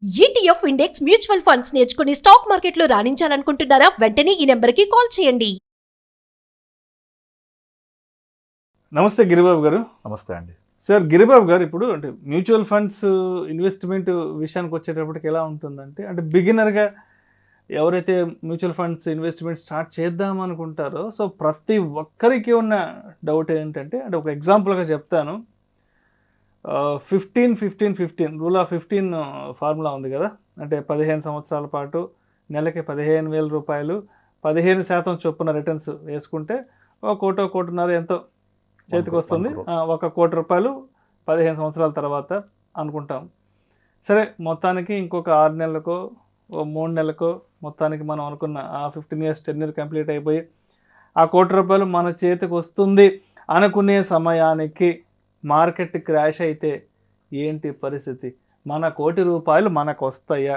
ETF index mutual funds నేర్చుకుని stock మార్కెట్లో రాణించాలనుకుంటున్నారా? వెంటనే ఈ నెంబర్కి కాల్ చేయండి. నమస్తే గిరిబాబు గారు. నమస్తే అండి. సార్ గిరిబాబు గారు, ఇప్పుడు అంటే మ్యూచువల్ ఫండ్స్ ఇన్వెస్ట్మెంట్ విషయానికి వచ్చేటప్పటికి ఎలా ఉంటుందంటే, అంటే బిగినర్గా ఎవరైతే మ్యూచువల్ ఫండ్స్ ఇన్వెస్ట్మెంట్ స్టార్ట్ చేద్దాం అనుకుంటారో, సో ప్రతి ఒక్కరికి ఉన్న డౌట్ ఏంటంటే, అంటే ఒక ఎగ్జాంపుల్గా చెప్తాను. 15-15-15 రూల్ ఆఫ్ 15 ఫార్ములా ఉంది కదా. అంటే 15 సంవత్సరాల పాటు నెలకి 15,000 రూపాయలు 15% చొప్పున రిటర్న్స్ వేసుకుంటే 1 కోటిన్నర ఎంతో చేతికి వస్తుంది. 1 కోటి రూపాయలు 15 సంవత్సరాల తర్వాత అనుకుంటాం. సరే, మొత్తానికి ఇంకొక 6 నెలలకో 3 నెలలకో మొత్తానికి మనం అనుకున్న ఆ 15 ఇయర్స్ టెన్యూర్ కంప్లీట్ అయిపోయి ఆ 1 కోటి రూపాయలు మన చేతికి వస్తుంది అనుకునే సమయానికి మార్కెట్ క్రాష్ అయితే ఏంటి పరిస్థితి? మన 1 కోటి రూపాయలు మనకు వస్తాయా?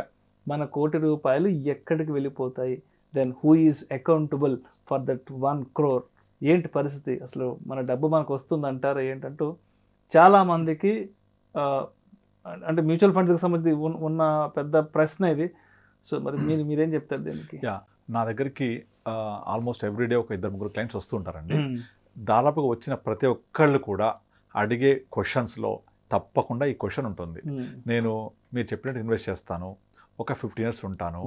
మన 1 కోటి రూపాయలు ఎక్కడికి వెళ్ళిపోతాయి? Then who is accountable for that 1 crore? ఏంటి పరిస్థితి? అసలు మన డబ్బు మనకు వస్తుందంటారా ఏంటంటూ చాలామందికి అంటే మ్యూచువల్ ఫండ్స్కి సంబంధించి ఉన్న పెద్ద ప్రశ్న ఇది. సో మరి మీరేం చెప్తారు దీనికి? నా దగ్గరికి ఆల్మోస్ట్ ఎవ్రీడే ఒక 2-3 క్లయింట్స్ వస్తుంటారండి. దాదాపుగా వచ్చిన ప్రతి ఒక్కళ్ళు కూడా అడిగే క్వశ్చన్స్లో తప్పకుండా ఈ క్వశ్చన్ ఉంటుంది. నేను మీరు చెప్పినట్టు ఇన్వెస్ట్ చేస్తాను, ఒక 15 ఇయర్స్ ఉంటాను,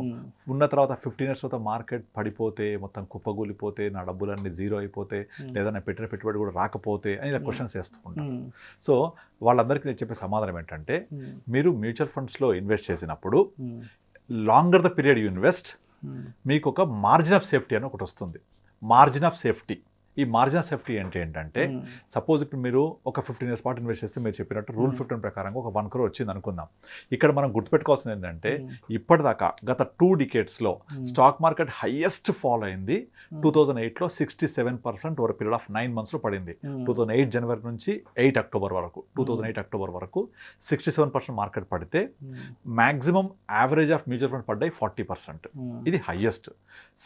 ఉన్న తర్వాత 15 ఇయర్స్ తర్వాత మార్కెట్ పడిపోతే, మొత్తం కుప్పగూలిపోతే, నా డబ్బులన్నీ జీరో అయిపోతే, లేదా నా పెట్టిన పెట్టుబడి కూడా రాకపోతే అని ఇలా క్వశ్చన్స్ వేస్తూ ఉంటాను. సో వాళ్ళందరికీ నేను చెప్పే సమాధానం ఏంటంటే, మీరు మ్యూచువల్ ఫండ్స్లో ఇన్వెస్ట్ చేసినప్పుడు longer the period you invest, మీకు ఒక మార్జిన్ ఆఫ్ సేఫ్టీ అని ఒకటి వస్తుంది. Margin of safety. ఈ మార్జిన్ ఆఫ్ సేఫ్టీ ఏంటంటే, సపోజ్ ఇప్పుడు మీరు ఒక 15 ఇయర్స్ పాటు ఇన్వెస్ట్ చేస్తే, మీరు చెప్పినట్టు రూల్ 15 ప్రకారంగా ఒక 1 crore వచ్చింది అనుకుందాం. ఇక్కడ మనం గుర్తుపెట్టుకోవాల్సింది ఏంటంటే, ఇప్పటిదాకా గత 2 decadesలో స్టాక్ మార్కెట్ హైయెస్ట్ ఫాల్ అయింది 2008లో 67% ఓవర్ పీరియడ్ ఆఫ్ 9 monthsలో పడింది. 2008 జనవరి నుంచి 8 అక్టోబర్ వరకు 2008 అక్టోబర్ వరకు 67% మార్కెట్ పడితే, maximum average of mutual fund పడ్డాయి 40%. ఇది హైయెస్ట్.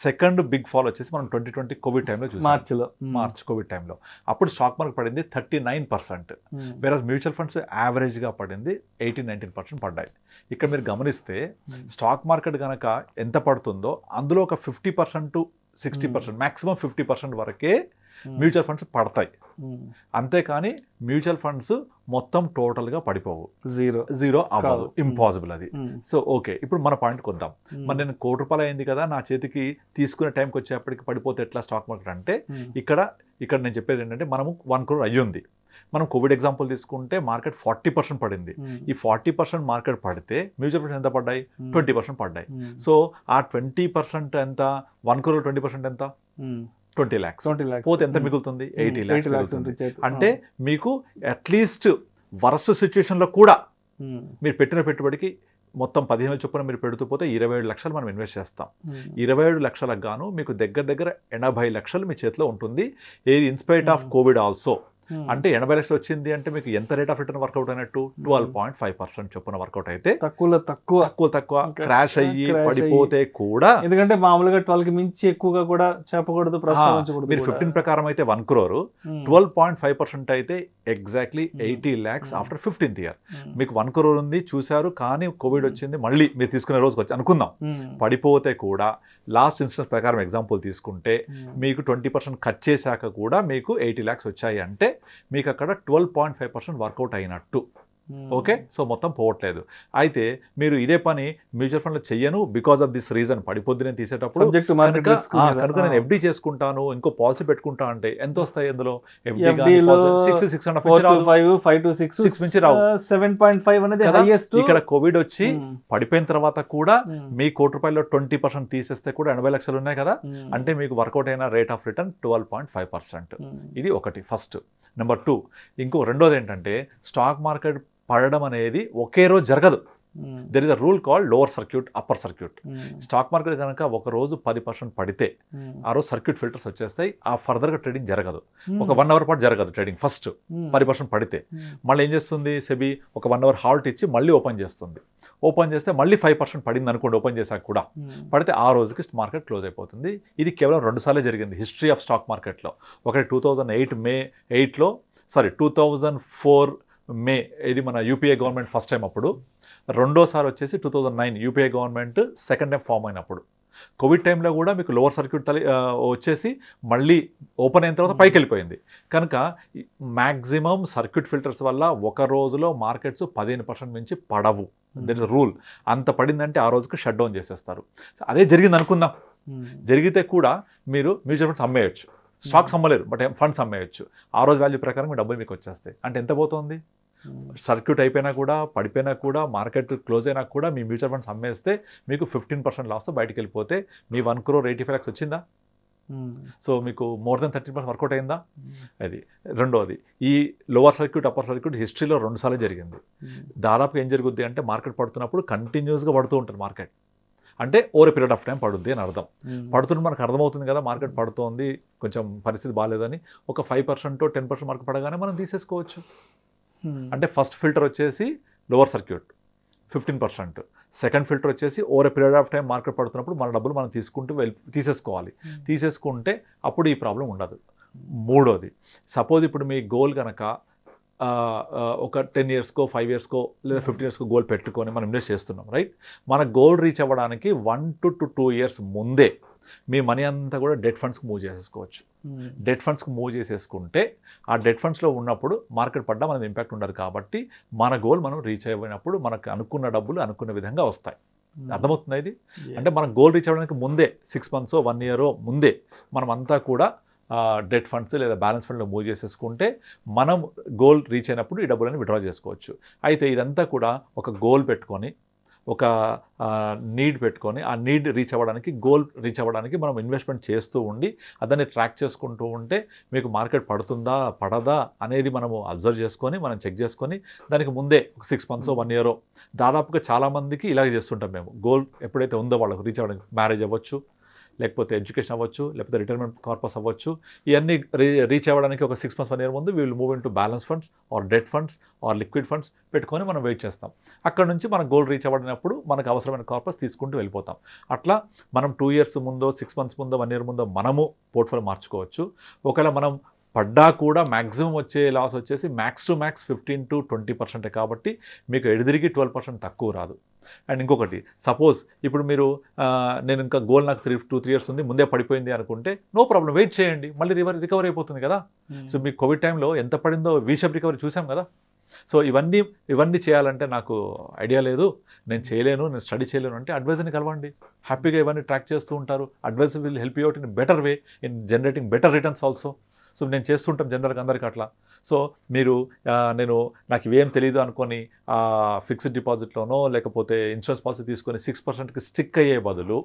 సెకండ్ బిగ్ ఫాల్ వచ్చేసి మనం 2020 కోవిడ్ టైంలో చూసాం. మార్చ్ కోవిడ్ టైంలో అప్పుడు స్టాక్ మార్కెట్ పడింది 39%. వేరే మ్యూచువల్ ఫండ్స్ యావరేజ్గా పడింది 18-19% పడ్డాయి. ఇక్కడ మీరు గమనిస్తే స్టాక్ మార్కెట్ కనుక ఎంత పడుతుందో అందులో ఒక 50% to 60%, మ్యాక్సిమం 50% వరకే మ్యూచువల్ ఫండ్స్ పడతాయి. అంతేకాని మ్యూచువల్ ఫండ్స్ మొత్తం టోటల్గా పడిపోవు, జీరో అవ్వదు, ఇంపాసిబుల్ అది. సో ఓకే, ఇప్పుడు మన పాయింట్కి వద్దాం. మరి నేను 1 కోటి రూపాయలు అయింది కదా, నా చేతికి తీసుకునే టైంకి వచ్చేప్పటికి పడిపోతే ఎట్లా స్టాక్ మార్కెట్ అంటే, ఇక్కడ నేను చెప్పేది ఏంటంటే, మనము 1 crore అయ్యింది. మనం కోవిడ్ ఎగ్జాంపుల్ తీసుకుంటే మార్కెట్ 40% పడింది. ఈ 40% మార్కెట్ పడితే మ్యూచువల్ ఫండ్స్ ఎంత పడ్డాయి? 20% పడ్డాయి. సో ఆ 20% ఎంత? 1 crore 20% ఎంత? 20 lakhs. పోతే ఎంత మిగులుతుంది? 80 lakhs మిగులుతుంది. అంటే మీకు అట్లీస్ట్ వరస్ట్ సిచ్యువేషన్లో కూడా మీరు పెట్టిన పెట్టుబడికి మొత్తం 15,000 చొప్పున మీరు పెడుతూ పోతే 27 లక్షలు మనం ఇన్వెస్ట్ చేస్తాం. 27 లక్షలకు గాను మీకు దగ్గర 80 లక్షలు మీ చేతిలో ఉంటుంది. ఏది ఇన్స్పైట్ ఆఫ్ కోవిడ్ ఆల్సో. అంటే 80 లక్షలు వచ్చింది అంటే మీకు ఎంత రేట్ ఆఫ్ రిటర్న్ వర్కౌట్ అయినట్టు? 12.5% చొప్పున వర్కౌట్ అయితే, తక్కువ క్రాష్ అయ్యి పడిపోతే కూడా, ఎందుకంటే మామూలుగా 12కి మించి ఎక్కువగా కూడా చెప్పకూడదు, మీరు 15 ప్రకారం అయితే 1 crore, 12.5% అయితే exactly 80 lakhs after 15th year. మీకు 1 crore ఉంది, చూశారు, కానీ కోవిడ్ వచ్చింది, మళ్ళీ మీరు తీసుకునే రోజుకి వచ్చి అనుకుందాం పడిపోతే కూడా, లాస్ట్ ఇన్స్టెన్స్ ప్రకారం ఎగ్జాంపుల్ తీసుకుంటే మీకు 20% కట్ చేశాక కూడా మీకు 80 lakhs వచ్చాయి అంటే మీకు అక్కడ 12.5% వర్కౌట్ అయినట్టు. ఓకే, సో మొత్తం పోవట్లేదు. అయితే మీరు ఇదే పని మ్యూచువల్ ఫండ్లో చెయ్యను బికాస్ ఆఫ్ దిస్ రీజన్, పడిపోద్ది నేను తీసేటప్పుడు కనుక నేను ఎఫ్డీ చేసుకుంటాను, ఇంకో పాలసీ పెట్టుకుంటా అంటే ఎంత వస్తాయి అందులో? ఇక్కడ కోవిడ్ వచ్చి పడిపోయిన తర్వాత కూడా మీ 1 కోటి రూపాయల్లో 20% తీసేస్తే కూడా 80 లక్షలు ఉన్నాయి కదా. అంటే మీకు వర్కౌట్ అయిన రేట్ ఆఫ్ రిటర్న్ 12.5%. ఇది ఒకటి, ఫస్ట్. నెంబర్ 2, ఇంకో రెండోది ఏంటంటే, స్టాక్ మార్కెట్ పడడం అనేది ఒకే రోజు జరగదు. There is a rule called lower circuit, upper circuit. Stock market కనుక ఒక రోజు 10% పడితే ఆ రోజు సర్క్యూట్ ఫిల్టర్స్ వచ్చేస్తాయి, ఆ ఫర్దర్గా ట్రేడింగ్ జరగదు. ఒక 1 hour పాటు జరగదు ట్రేడింగ్. ఫస్ట్ 10% పడితే మళ్ళీ ఏం చేస్తుంది? సెబీ ఒక 1 hour హాల్ట్ ఇచ్చి మళ్ళీ ఓపెన్ చేస్తుంది. ఓపెన్ చేస్తే మళ్ళీ 5% పడింది అనుకోండి, ఓపెన్ చేశాక కూడా పడితే ఆ రోజుకి మార్కెట్ క్లోజ్ అయిపోతుంది. ఇది కేవలం 2 సార్లే జరిగింది హిస్టరీ ఆఫ్ స్టాక్ మార్కెట్లో. ఒకటి 2004 మే ఇది మన యూపీఏ గవర్నమెంట్ ఫస్ట్ టైం అప్పుడు, రెండోసారి వచ్చేసి 2009 UPA government second time form అయినప్పుడు. కోవిడ్ టైంలో కూడా మీకు లోవర్ సర్క్యూట్ వచ్చేసి మళ్ళీ ఓపెన్ అయిన తర్వాత పైకి వెళ్ళిపోయింది. కనుక మ్యాక్సిమం సర్క్యూట్ ఫిల్టర్స్ వల్ల ఒక రోజులో మార్కెట్స్ 15% మించి పడవు. That is rule. అంత పడిందంటే ఆ రోజుకి షట్ డౌన్ చేసేస్తారు. అదే జరిగింది అనుకుందాం, జరిగితే కూడా మీరు మ్యూచువల్ ఫండ్స్ అమ్మేయచ్చు, స్టాక్స్ అమ్మలేరు బట్ ఫండ్స్ అమ్మేయచ్చు. ఆ రోజు వాల్యూ ప్రకారం మీ డబ్బులు మీకు వచ్చేస్తాయి. అంటే ఎంత పోతుంది? సర్క్యూట్ అయిపోయినా కూడా, పడిపోయినా కూడా, మార్కెట్ క్లోజ్ అయినా కూడా మీ మ్యూచువల్ ఫండ్స్ అమ్మేస్తే మీకు 15% లాస్ బయటికి వెళ్ళిపోతే మీ 1,85 lakhs వచ్చిందా? సో మీకు మోర్ దెన్ 30% వర్కౌట్ అయిందా? అది రెండోది. ఈ లోవర్ సర్క్యూట్ అప్పర్ సర్క్యూట్ హిస్టరీలో 2 సార్లు జరిగింది. దాదాపుగా ఏం జరుగుద్ది అంటే మార్కెట్ పడుతున్నప్పుడు కంటిన్యూస్గా పడుతూ ఉంటుంది మార్కెట్, అంటే ఓవర్ పీరియడ్ ఆఫ్ టైం పడుద్ది అని అర్థం. పడుతున్న మనకు అర్థమవుతుంది కదా మార్కెట్ పడుతోంది, కొంచెం పరిస్థితి బాగాలేదని. ఒక 5% 10% మార్కెట్ పడగానే మనం తీసేసుకోవచ్చు. అంటే ఫస్ట్ ఫిల్టర్ వచ్చేసి లోవర్ సర్క్యూట్ 15%, సెకండ్ ఫిల్టర్ వచ్చేసి over period of time market పడుతున్నప్పుడు మన డబ్బులు మనం తీసేసుకోవాలి. తీసేసుకుంటే అప్పుడు ఈ ప్రాబ్లం ఉండదు. మూడోది, సపోజ్ ఇప్పుడు మీ గోల్ కనుక ఒక 10 yearsకో 5 yearsకో లేదా 15 yearsకో గోల్ పెట్టుకొని మనం ఇన్వెస్ట్ చేస్తున్నాం, రైట్? మన గోల్ రీచ్ అవ్వడానికి 1 to 2 years ముందే మీ మనీ అంతా కూడా డెట్ ఫండ్స్కి మూవ్ చేసేసుకోవచ్చు. డెట్ ఫండ్స్కి మూవ్ చేసేసుకుంటే ఆ డెట్ ఫండ్స్లో ఉన్నప్పుడు మార్కెట్ పడ్డా మనది ఇంపాక్ట్ ఉండదు. కాబట్టి మన గోల్ మనం రీచ్ అయినప్పుడు మనకు అనుకున్న డబ్బులు అనుకున్న విధంగా వస్తాయి. అర్థమవుతుంది ఇది? అంటే మన గోల్ రీచ్ అవ్వడానికి ముందే 6 months 1 year ముందే మనం అంతా కూడా డెట్ ఫండ్స్ లేదా బ్యాలెన్స్ ఫండ్లో మూవ్ చేసేసుకుంటే మనం గోల్ రీచ్ అయినప్పుడు ఈ డబ్బులని విడ్రా చేసుకోవచ్చు. అయితే ఇదంతా కూడా ఒక గోల్ పెట్టుకొని, ఒక నీడ్ పెట్టుకొని, ఆ నీడ్ రీచ్ అవ్వడానికి, గోల్ రీచ్ అవ్వడానికి మనం ఇన్వెస్ట్మెంట్ చేస్తూ ఉండి దాన్ని ట్రాక్ చేసుకుంటూ ఉంటే మీకు మార్కెట్ పడుతుందా పడదా అనేది మనము అబ్జర్వ్ చేసుకొని మనం చెక్ చేసుకొని దానికి ముందే ఒక 6 months 1 year దాదాపుగా చాలామందికి ఇలాగే చేస్తుంటాం మేము. గోల్ ఎప్పుడైతే ఉందో వాళ్ళకు రీచ్ అవ్వడానికి, మ్యారేజ్ అవ్వచ్చు, లేకపోతే ఎడ్యుకేషన్ అవ్వచ్చు, లేకపోతే రిటైర్మెంట్ కార్పస్ అవ్వచ్చు, ఇవన్నీ రీచ్ అవ్వడానికి ఒక 6 months 1 year ముందు we will move into balance funds or debt funds or liquid funds పెట్టుకొని మనం వెయిట్ చేస్తాం. అక్కడ నుంచి మన గోల్ రీచ్ అవ్వడినప్పుడు మనకు అవసరమైన కార్పస్ తీసుకుంటూ వెళ్ళిపోతాం. అట్లా మనం 2 years ముందో 6 months ముందో 1 year ముందో మనము పోర్ట్ఫోలియో మార్చుకోవచ్చు. ఒకవేళ మనం పడ్డా కూడా మ్యాక్సిమం వచ్చే లాస్ వచ్చేసి మ్యాక్స్ టు మ్యాక్స్ 15 to 20% కాబట్టి మీకు ఎడిదిరిగి 12% తక్కువ రాదు. అండ్ ఇంకొకటి, సపోజ్ ఇప్పుడు మీరు నేను ఇంకా గోల్ నాకు 2-3 years ఉంది, ముందే పడిపోయింది అనుకుంటే నో ప్రాబ్లం, వెయిట్ చేయండి, మళ్ళీ రికవర్ అయిపోతుంది కదా. సో మీకు కోవిడ్ టైంలో ఎంత పడిందో వీషప్ రికవరీ చూసాం కదా. సో ఇవన్నీ చేయాలంటే నాకు ఐడియా లేదు, నేను చేయలేను, నేను స్టడీ చేయలేను అంటే అడ్వైజర్ని కలవండి. హ్యాపీగా ఇవన్నీ ట్రాక్ చేస్తూ ఉంటారు. Advisor will help you out in better way in generating better returns also. So నేను చేస్తుంటాం జనరల్గా అందరికీ అట్లా. సో మీరు నాకు ఇవేం తెలియదు అనుకొని ఫిక్స్డ్ డిపాజిట్లోనో లేకపోతే ఇన్సూరెన్స్ పాలసీ తీసుకొని 6%కి స్టిక్ అయ్యే బదులు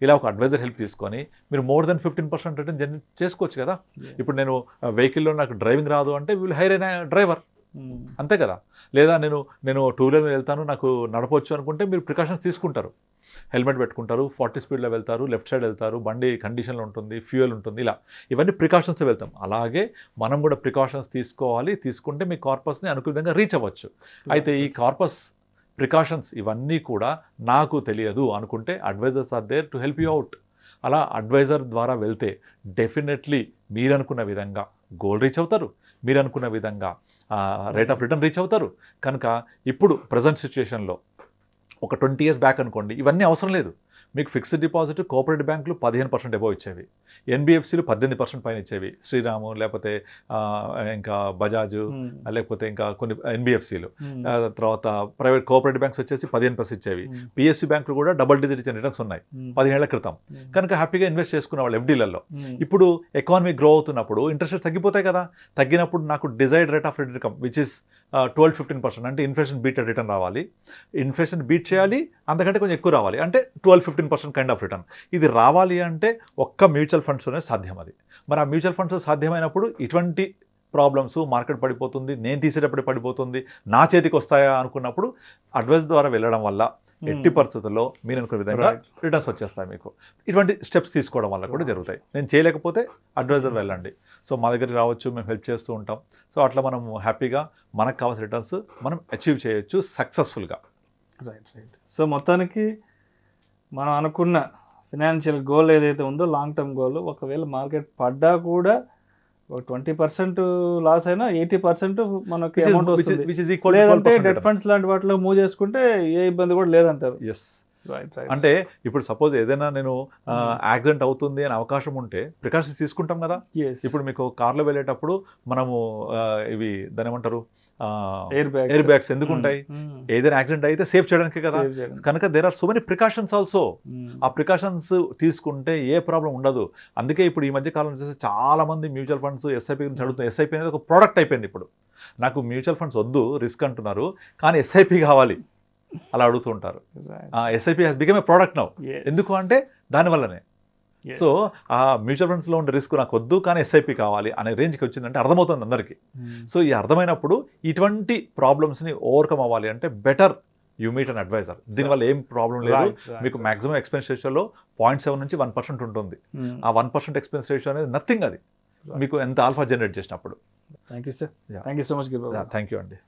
ఇలా ఒక అడ్వైజర్ హెల్ప్ తీసుకొని మీరు మోర్ దెన్ 15% రిటర్న్ జనరేట్ చేసుకోవచ్చు కదా. ఇప్పుడు నేను వెహికల్లో నాకు డ్రైవింగ్ రాదు అంటే విల్ హైర్ ఏ డ్రైవర్, అంతే కదా. లేదా నేను 2-wheeler వెళ్తాను, నాకు నడపవచ్చు అనుకుంటే మీరు ప్రికాషన్స్ తీసుకుంటారు, హెల్మెట్ పెట్టుకుంటారు, 40 స్పీడ్లో వెళ్తారు, లెఫ్ట్ సైడ్ వెళ్తారు, బండి కండిషన్లో ఉంటుంది, ఫ్యూయల్ ఉంటుంది, ఇలా ఇవన్నీ ప్రికాషన్స్తో వెళ్తాం. అలాగే మనం కూడా ప్రికాషన్స్ తీసుకోవాలి. తీసుకుంటే మీ కార్పస్ని అనుకునే విధంగా రీచ్ అవ్వచ్చు. అయితే ఈ కార్పస్ ప్రికాషన్స్ ఇవన్నీ కూడా నాకు తెలియదు అనుకుంటే advisors are there to help you out. అలా అడ్వైజర్ ద్వారా వెళ్తే డెఫినెట్లీ మీరు అనుకున్న విధంగా గోల్ రీచ్ అవుతారు, మీరు అనుకున్న విధంగా రేట్ ఆఫ్ రిటర్న్ రీచ్ అవుతారు. కనుక ఇప్పుడు ప్రజెంట్ సిచ్యుయేషన్లో ఒక 20 years బ్యాక్ అనుకోండి, ఇవన్నీ అవసరం లేదు. మీకు ఫిక్స్డ్ డిపాజిట్ కోఆపరేటివ్ బ్యాంకులు 15% అబోవ్ ఇచ్చేవి, ఎన్బిఎఫ్సిలు 18% పైన ఇచ్చేవి, శ్రీరాము లేకపోతే ఇంకా బజాజు లేకపోతే ఇంకా కొన్ని ఎన్బిఎఫ్సిలు, తర్వాత ప్రైవేట్ కోఆపరేటివ్ బ్యాంక్స్ వచ్చేసి 15% ఇచ్చేవి. పిఎస్యు బ్యాంకులు కూడా డబుల్ డిజిట్ ఇచ్చిన రిటర్న్స్ ఉన్నాయి 10 ఏళ్ల క్రితం. కనుక హ్యాపీగా ఇన్వెస్ట్ చేసుకునే వాళ్ళు ఎఫ్డీలలో. ఇప్పుడు ఎకానమీ గ్రో అవుతున్నప్పుడు ఇంట్రెస్ట్ రేట్స్ తగ్గిపోతాయి కదా. తగ్గినప్పుడు నాకు desired rate of return which is 12-15%, అంటే ఇన్ఫ్లేషన్ బీట్ రిటర్న్ రావాలి, ఇన్ఫ్లేషన్ బీట్ చేయాలి, అంతకంటే కొంచెం ఎక్కువ రావాలి, అంటే 12-15% కైండ్ ఆఫ్ రిటర్న్. ఇది రావాలి అంటే ఒక్క మ్యూచువల్ ఫండ్స్లోనే సాధ్యం అది. మరి ఆ మ్యూచువల్ ఫండ్స్ సాధ్యమైనప్పుడు ఇటువంటి ప్రాబ్లమ్స్, మార్కెట్ పడిపోతుంది, నేను తీసేటప్పుడు పడిపోతుంది, నా చేతికి వస్తాయా అనుకున్నప్పుడు అడ్వైస్ ద్వారా వెళ్ళడం వల్ల ఎట్టి పరిస్థితుల్లో మీరు అనుకునే విధంగా రిటర్న్స్ వచ్చేస్తాయి మీకు. ఇటువంటి స్టెప్స్ తీసుకోవడం వల్ల కూడా జరుగుతాయి. నేను చేయలేకపోతే అడ్వైజర్ వెళ్ళండి. సో మా దగ్గరికి రావచ్చు, మేము హెల్ప్ చేస్తూ ఉంటాం. సో అట్లా మనం హ్యాపీగా మనకు కావాల్సిన రిటర్న్స్ మనం అచీవ్ చేయొచ్చు సక్సెస్ఫుల్గా. రైట్. సో మొత్తానికి మనం అనుకున్న ఫినాన్షియల్ గోల్ ఏదైతే ఉందో లాంగ్ టర్మ్ గోల్, ఒకవేళ మార్కెట్ పడ్డా కూడా ఒక 20% లాస్ అయినా 80% మనకి అమౌంట్ వస్తుంది. విచ్ ఇస్ ఈక్వల్ లేదంటే డెట్ ఫండ్స్ లాంటి వాటిలో మూవ్ చేసుకుంటే ఏ ఇబ్బంది కూడా లేదంటారు. ఎస్. అంటే ఇప్పుడు సపోజ్ ఏదైనా నేను యాక్సిడెంట్ అవుతుంది అనే అవకాశం ఉంటే ప్రికాషన్స్ తీసుకుంటాం కదా. ఇప్పుడు మీకు కార్లో వెళ్ళేటప్పుడు మనము ఇవి దాని ఏమంటారు ఎయిర్ బ్యాగ్స్ ఎందుకు ఉంటాయి? ఏదైనా యాక్సిడెంట్ అయితే సేఫ్ చేయడానికి కదా. కనుక there are so many precautions also. ఆ ప్రికాషన్స్ తీసుకుంటే ఏ ప్రాబ్లం ఉండదు. అందుకే ఇప్పుడు ఈ మధ్య కాలం వచ్చేసి చాలా మంది మ్యూచువల్ ఫండ్స్ ఎస్ఐపి గురించి అడుగుతున్నారు. ఎస్ఐపి అనేది ఒక ప్రోడక్ట్ అయిపోయింది. ఇప్పుడు నాకు మ్యూచువల్ ఫండ్స్ వద్దు, రిస్క్ అంటున్నారు, కానీ ఎస్ఐపి కావాలి అలా అడుగుతూ ఉంటారు. SIP has become a product now. ఎందుకు అంటే దానివల్లనే. సో ఆ మ్యూచువల్ ఫండ్స్లో ఉండే రిస్క్ నాకు వద్దు కానీ ఎస్ఐపి కావాలి అనే రేంజ్కి వచ్చిందంటే అర్థమవుతుంది అందరికీ. సో ఈ అర్థమైనప్పుడు ఇటువంటి ప్రాబ్లమ్స్ని ఓవర్కమ్ అవ్వాలి అంటే better you meet an advisor. దీనివల్ల ఏం ప్రాబ్లం లేదు. మీకు మాక్సిమం ఎక్స్పెన్స్ రేషియోలో 0.7 నుంచి 1% ఉంటుంది. ఆ 1% ఎక్స్పెన్స్ రేషియో అనేది నథింగ్. అది మీకు ఎంత ఆల్ఫా జనరేట్ చేసినప్పుడు. Thank you sir. Thank you so much. Thank you అండి.